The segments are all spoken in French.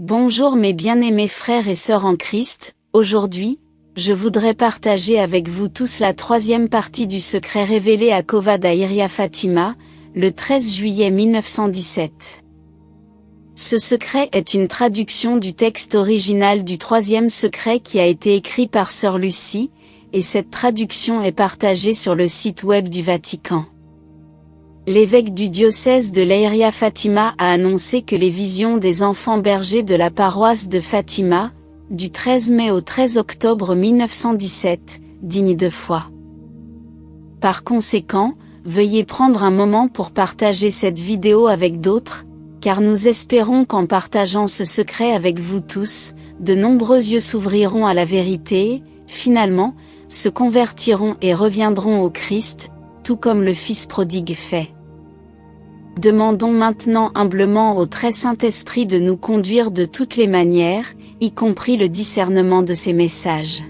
Bonjour mes bien-aimés frères et sœurs en Christ, aujourd'hui, je voudrais partager avec vous tous la troisième partie du secret révélé à Cova Daïria Fatima, le 13 juillet 1917. Ce secret est une traduction du texte original du troisième secret qui a été écrit par Sœur Lucie, et cette traduction est partagée sur le site web du Vatican. L'évêque du diocèse de Leiria Fatima a annoncé que les visions des enfants bergers de la paroisse de Fatima, du 13 mai au 13 octobre 1917, dignes de foi. Par conséquent, veuillez prendre un moment pour partager cette vidéo avec d'autres, car nous espérons qu'en partageant ce secret avec vous tous, de nombreux yeux s'ouvriront à la vérité et, finalement, se convertiront et reviendront au Christ, tout comme le Fils prodigue fait. Demandons maintenant humblement au très Saint-Esprit de nous conduire de toutes les manières, y compris le discernement de ses messages.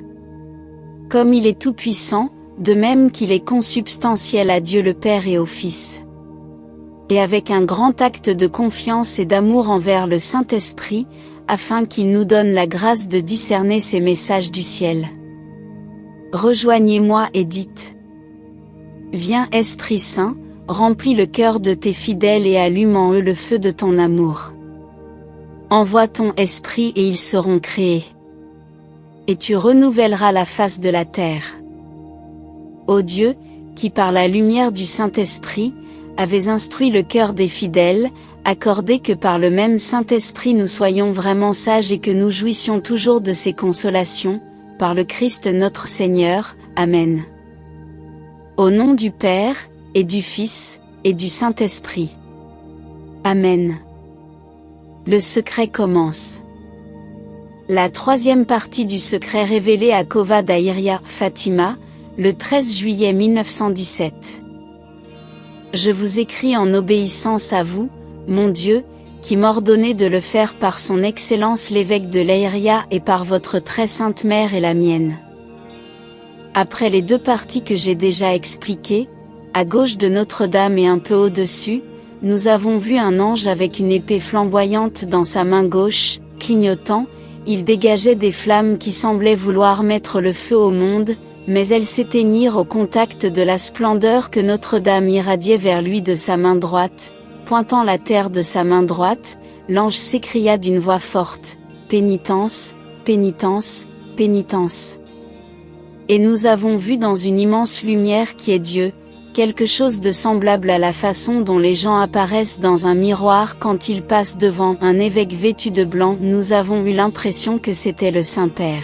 Comme il est tout-puissant, de même qu'il est consubstantiel à Dieu le Père et au Fils. Et avec un grand acte de confiance et d'amour envers le Saint-Esprit, afin qu'il nous donne la grâce de discerner ces messages du ciel. Rejoignez-moi et dites: Viens Esprit Saint, remplis le cœur de tes fidèles et allume en eux le feu de ton amour. Envoie ton esprit et ils seront créés. Et tu renouvelleras la face de la terre. Ô Dieu, qui par la lumière du Saint-Esprit, avais instruit le cœur des fidèles, accordez que par le même Saint-Esprit nous soyons vraiment sages et que nous jouissions toujours de ses consolations, par le Christ notre Seigneur. Amen. Au nom du Père, et du Fils, et du Saint-Esprit. Amen. Le secret commence. La troisième partie du secret révélé à Cova Daïria Fatima, le 13 juillet 1917. Je vous écris en obéissance à vous, mon Dieu, qui m'ordonnez de le faire par son Excellence l'évêque de Leiria et par votre très sainte mère et la mienne. Après les deux parties que j'ai déjà expliquées, à gauche de Notre-Dame et un peu au-dessus, nous avons vu un ange avec une épée flamboyante dans sa main gauche, clignotant, il dégageait des flammes qui semblaient vouloir mettre le feu au monde, mais elles s'éteignirent au contact de la splendeur que Notre-Dame irradiait vers lui de sa main droite. Pointant la terre de sa main droite, l'ange s'écria d'une voix forte: Pénitence, pénitence, pénitence. Et nous avons vu dans une immense lumière qui est Dieu, quelque chose de semblable à la façon dont les gens apparaissent dans un miroir quand ils passent devant un évêque vêtu de blanc. Nous avons eu l'impression que c'était le Saint-Père.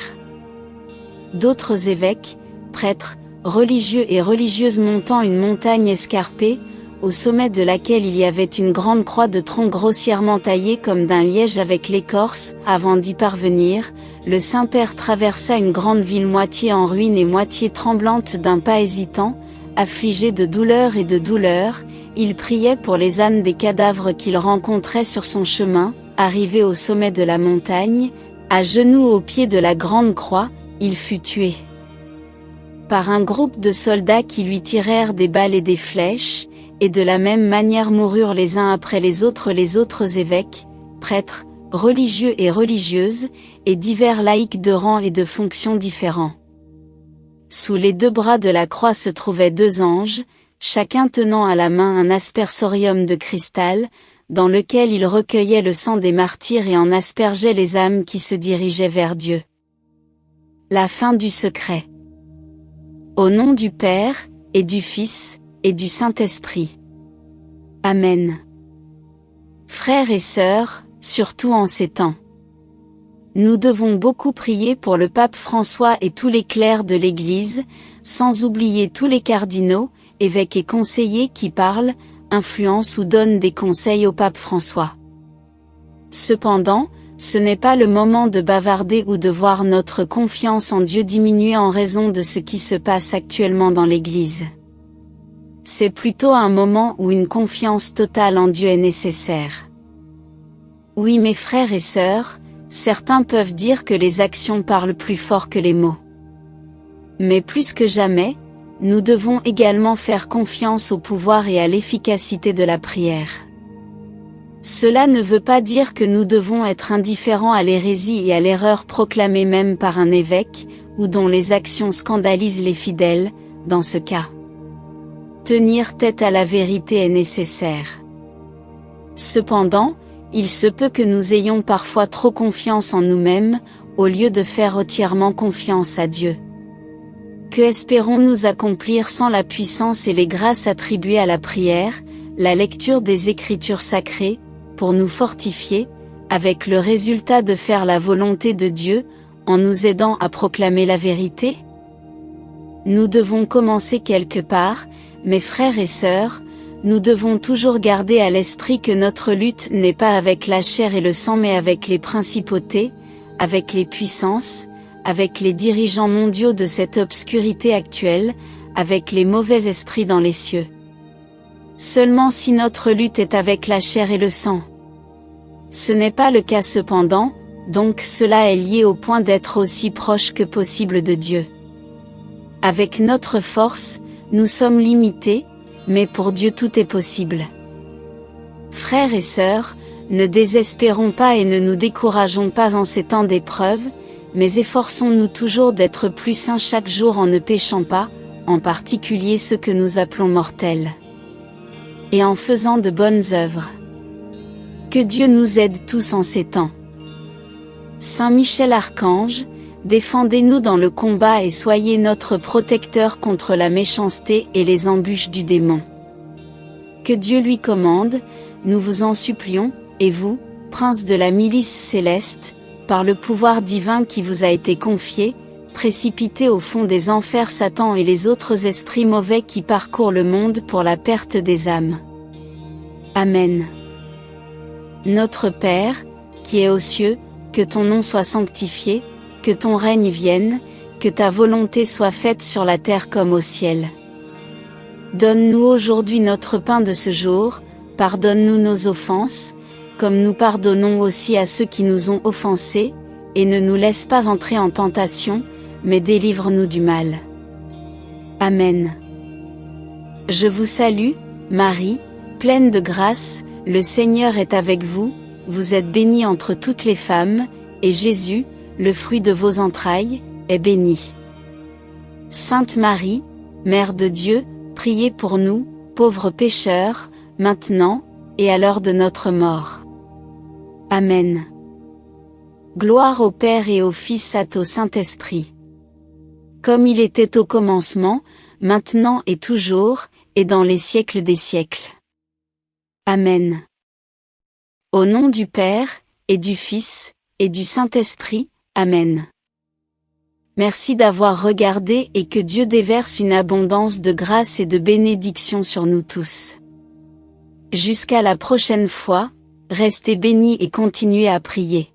D'autres évêques, prêtres, religieux et religieuses montant une montagne escarpée, au sommet de laquelle il y avait une grande croix de tronc grossièrement taillée comme d'un liège avec l'écorce. Avant d'y parvenir, le Saint-Père traversa une grande ville moitié en ruine et moitié tremblante d'un pas hésitant. Affligé de douleur et de douleur, il priait pour les âmes des cadavres qu'il rencontrait sur son chemin. Arrivé au sommet de la montagne, à genoux au pied de la grande croix, il fut tué par un groupe de soldats qui lui tirèrent des balles et des flèches, et de la même manière moururent les uns après les autres évêques, prêtres, religieux et religieuses, et divers laïcs de rang et de fonctions différents. Sous les deux bras de la croix se trouvaient deux anges, chacun tenant à la main un aspersorium de cristal, dans lequel ils recueillaient le sang des martyrs et en aspergeaient les âmes qui se dirigeaient vers Dieu. La fin du secret. Au nom du Père, et du Fils, et du Saint-Esprit. Amen. Frères et sœurs, surtout en ces temps, nous devons beaucoup prier pour le pape François et tous les clercs de l'Église, sans oublier tous les cardinaux, évêques et conseillers qui parlent, influencent ou donnent des conseils au pape François. Cependant, ce n'est pas le moment de bavarder ou de voir notre confiance en Dieu diminuer en raison de ce qui se passe actuellement dans l'Église. C'est plutôt un moment où une confiance totale en Dieu est nécessaire. Oui, mes frères et sœurs, certains peuvent dire que les actions parlent plus fort que les mots. Mais plus que jamais, nous devons également faire confiance au pouvoir et à l'efficacité de la prière. Cela ne veut pas dire que nous devons être indifférents à l'hérésie et à l'erreur proclamée même par un évêque, ou dont les actions scandalisent les fidèles. Dans ce cas, tenir tête à la vérité est nécessaire. Cependant, il se peut que nous ayons parfois trop confiance en nous-mêmes, au lieu de faire entièrement confiance à Dieu. Que espérons-nous accomplir sans la puissance et les grâces attribuées à la prière, la lecture des Écritures sacrées, pour nous fortifier, avec le résultat de faire la volonté de Dieu, en nous aidant à proclamer la vérité? Nous devons commencer quelque part, mes frères et sœurs, nous devons toujours garder à l'esprit que notre lutte n'est pas avec la chair et le sang mais avec les principautés, avec les puissances, avec les dirigeants mondiaux de cette obscurité actuelle, avec les mauvais esprits dans les cieux. Seulement si notre lutte est avec la chair et le sang. Ce n'est pas le cas cependant, donc cela est lié au point d'être aussi proche que possible de Dieu. Avec notre force, nous sommes limités, mais pour Dieu tout est possible. Frères et sœurs, ne désespérons pas et ne nous décourageons pas en ces temps d'épreuve, mais efforçons-nous toujours d'être plus saints chaque jour en ne péchant pas, en particulier ceux que nous appelons mortels. Et en faisant de bonnes œuvres. Que Dieu nous aide tous en ces temps. Saint Michel Archange, défendez-nous dans le combat et soyez notre protecteur contre la méchanceté et les embûches du démon. Que Dieu lui commande, nous vous en supplions, et vous, prince de la milice céleste, par le pouvoir divin qui vous a été confié, précipitez au fond des enfers Satan et les autres esprits mauvais qui parcourent le monde pour la perte des âmes. Amen. Notre Père, qui es aux cieux, que ton nom soit sanctifié, que ton règne vienne, que ta volonté soit faite sur la terre comme au ciel. Donne-nous aujourd'hui notre pain de ce jour, pardonne-nous nos offenses, comme nous pardonnons aussi à ceux qui nous ont offensés, et ne nous laisse pas entrer en tentation, mais délivre-nous du mal. Amen. Je vous salue, Marie, pleine de grâce, le Seigneur est avec vous, vous êtes bénie entre toutes les femmes, et Jésus, le fruit de vos entrailles, est béni. Sainte Marie, Mère de Dieu, priez pour nous, pauvres pécheurs, maintenant, et à l'heure de notre mort. Amen. Gloire au Père et au Fils et au Saint-Esprit. Comme il était au commencement, maintenant et toujours, et dans les siècles des siècles. Amen. Au nom du Père, et du Fils, et du Saint-Esprit, Amen. Merci d'avoir regardé et que Dieu déverse une abondance de grâce et de bénédiction sur nous tous. Jusqu'à la prochaine fois, restez bénis et continuez à prier.